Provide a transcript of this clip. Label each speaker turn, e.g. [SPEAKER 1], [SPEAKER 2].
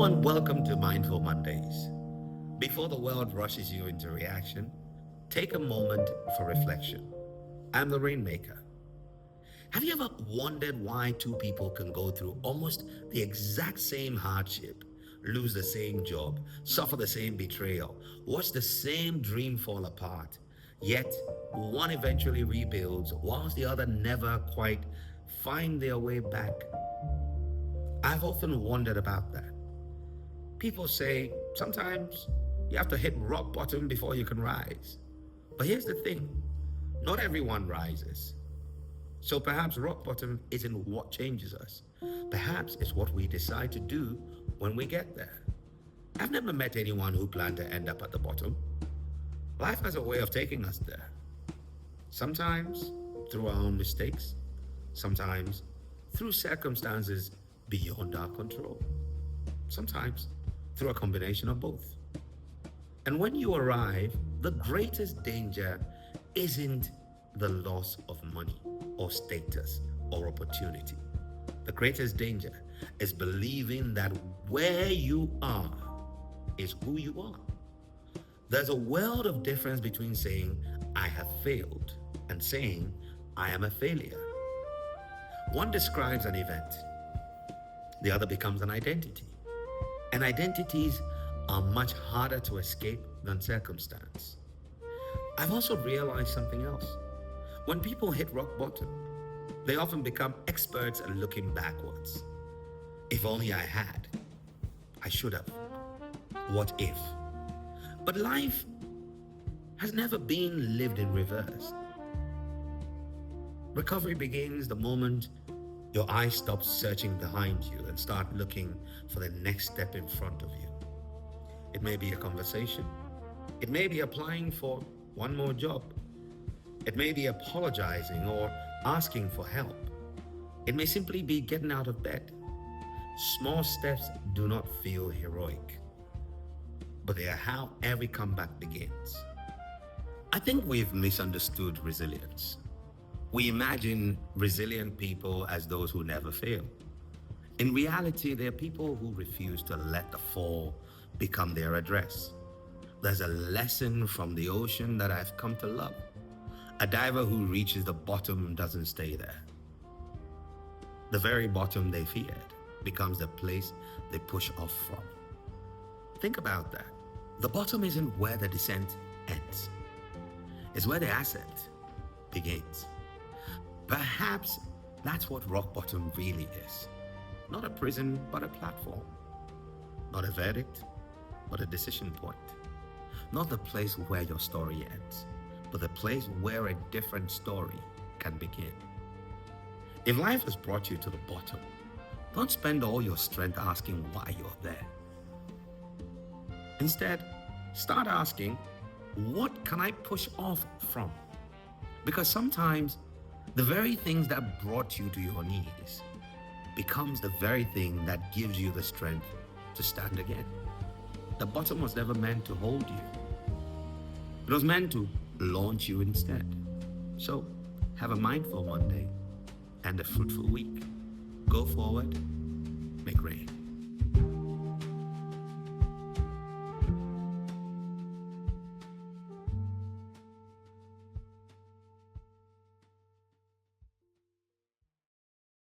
[SPEAKER 1] and welcome to Mindful Mondays. Before the world rushes you into reaction, take a moment for reflection. I'm the Rainmaker. Have you ever wondered why two people can go through almost the exact same hardship, lose the same job, suffer the same betrayal, watch the same dream fall apart, yet one eventually rebuilds whilst the other never quite find their way back? I've often wondered about that. People say sometimes you have to hit rock bottom before you can rise. But here's the thing, not everyone rises. So perhaps rock bottom isn't what changes us. Perhaps it's what we decide to do when we get there. I've never met anyone who planned to end up at the bottom. Life has a way of taking us there. Sometimes through our own mistakes, sometimes through circumstances beyond our control, sometimes through a combination of both. And when you arrive, the greatest danger isn't the loss of money or status or opportunity. The greatest danger is believing that where you are is who you are. There's a world of difference between saying, I have failed, and saying, I am a failure. One describes an event, the other becomes an identity. And identities are much harder to escape than circumstance. I've also realized something else. When people hit rock bottom, they often become experts at looking backwards. If only I had, I should have. What if? But life has never been lived in reverse. Recovery begins the moment your eyes stop searching behind you and start looking for the next step in front of you. It may be a conversation. It may be applying for one more job. It may be apologizing or asking for help. It may simply be getting out of bed. Small steps do not feel heroic, but they are how every comeback begins. I think we've misunderstood resilience. We imagine resilient people as those who never fail. In reality, they're people who refuse to let the fall become their address. There's a lesson from the ocean that I've come to love. A diver who reaches the bottom doesn't stay there. The very bottom they feared becomes the place they push off from. Think about that. The bottom isn't where the descent ends. It's where the ascent begins. Perhaps that's what rock bottom really is. Not a prison, but a platform. Not a verdict, but a decision point. Not the place where your story ends, but the place where a different story can begin. If life has brought you to the bottom, don't spend all your strength asking why you're there. Instead, start asking, what can I push off from? Because sometimes the very things that brought you to your knees becomes the very thing that gives you the strength to stand again. The bottom was never meant to hold you. It was meant to launch you instead. So have a mindful Monday and a fruitful week. Go forward, make rain.